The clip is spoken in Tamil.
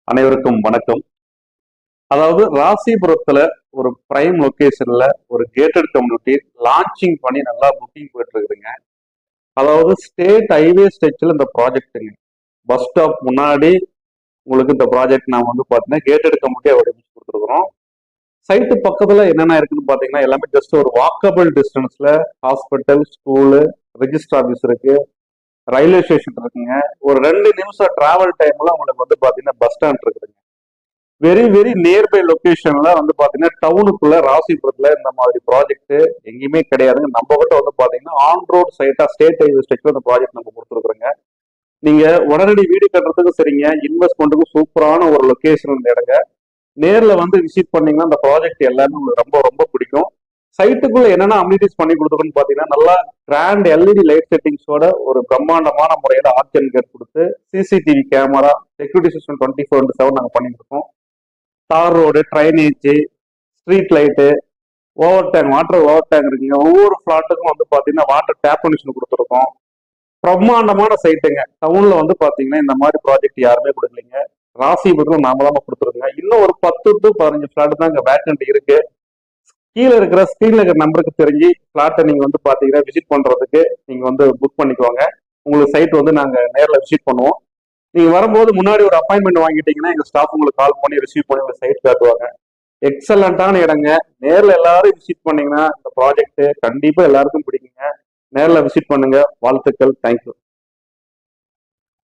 அனைவருக்கும் வணக்கம். அதாவது ராசிபுரத்துல ஒரு பிரைம் லொகேஷன்ல ஒரு கேட்டட் கம்யூனிட்டி லான்ச்சிங் பண்ணி நல்லா புக்கிங் போயிட்டு இருக்குதுங்க. அதாவது ஸ்டேட் ஹைவே ஸ்ட்ரெச்சில் இந்த ப்ராஜெக்ட்டுங்க. பஸ் ஸ்டாப் முன்னாடி உங்களுக்கு இந்த ப்ராஜெக்ட் நான் பாத்தீங்கன்னா கேட்டட் கம்யூனிட்டியா வடிவமைச்சு கொடுத்துருக்குறோம். சைட்டு பக்கத்துல என்னென்ன இருக்குன்னு பாத்தீங்கன்னா எல்லாமே ஜஸ்ட் ஒரு வாக்கபிள் டிஸ்டன்ஸ்ல ஹாஸ்பிட்டல், ஸ்கூலு, ரெஜிஸ்டர் ஆஃபீஸ் இருக்கு, ரயில்வே ஸ்டேஷன் இருக்குங்க. ஒரு 2 நிமிஷம் டிராவல் டைம்ல உங்களுக்கு பாத்தீங்கன்னா பஸ் ஸ்டாண்ட் இருக்குதுங்க. வெரி வெரி நியர்பை லொகேஷன்ல பாத்தீங்கன்னா டவுனுக்குள்ள ராசிபுரத்துல இந்த மாதிரி ப்ராஜெக்ட் எங்கேயுமே கிடையாதுங்க. நம்ம கிட்ட பாத்தீங்கன்னா ஆன் ரோட் சைட்டா ஸ்டேட் ஹைவே ஸ்ட்ரெச்ல இந்த ப்ராஜெக்ட் நம்ம கொடுத்துருக்குறோங்க. நீங்க உடனடி வீடு கட்டுறதுக்கும் சரிங்க, இன்வெஸ்ட்மெண்ட்டுக்கும் சூப்பரான ஒரு லொகேஷன் இந்த இடங்க. நேர்ல விசிட் பண்ணீங்கன்னா இந்த ப்ராஜெக்ட் எல்லாமே உங்களுக்கு ரொம்ப ரொம்ப பிடிக்கும். சைட்டுக்குள்ள என்னென்ன அம்யூனிட்டிஸ் பண்ணி கொடுத்துருக்கோன்னு பாத்தீங்கன்னா நல்லா கிராண்ட் எல்இடி லைட் செட்டிங்ஸோட ஒரு பிரம்மாண்டமான முறையில ஆப்ஷன் கேட் கொடுத்து சிசிடிவி கேமரா, செக்யூரிட்டி சிஸ்டம் 24/7 நாங்கள் பண்ணிட்டு இருக்கோம். தார் road, drainage, street light, water over tank இருக்குங்க. ஒவ்வொரு பிளாட்டுக்கும் பாத்தீங்கன்னா வாட்டர் டேப் கனெக்ஷன் கொடுத்துருக்கோம். பிரம்மாண்டமான சைட்டுங்க. டவுன்ல பாத்தீங்கன்னா இந்த மாதிரி ப்ராஜெக்ட் யாருமே கொடுக்கலைங்க. ராசிபுரத்துல நாம தான் கொடுத்துருக்கோங்க. இன்னும் ஒரு 10 to 15 பிளாட் தான் இங்க வேக்கண்ட் இருக்கு. கீழே இருக்கிற ஸ்கிரீன்ல இருக்கிற நம்பருக்கு தெரிஞ்சு பிளாட்டை நீங்க பாத்தீங்கன்னா விசிட் பண்றதுக்கு நீங்க புக் பண்ணிக்குவாங்க. உங்களுக்கு சைட் நாங்க நேரில் விசிட் பண்ணுவோம். நீங்க வரும்போது முன்னாடி ஒரு அப்பாயின்மெண்ட் வாங்கிட்டீங்கன்னா எங்க ஸ்டாஃப் உங்களுக்கு கால் பண்ணி ரிசீவ் பண்ணி உங்க சைட் காட்டுவாங்க. எக்ஸலண்டான இடங்க. நேர்ல எல்லாரும் விசிட் பண்ணீங்கன்னா இந்த ப்ராஜெக்ட் கண்டிப்பா எல்லாருக்கும் பிடிக்குங்க. நேர்ல விசிட் பண்ணுங்க. வாழ்த்துக்கள். தேங்க்யூ.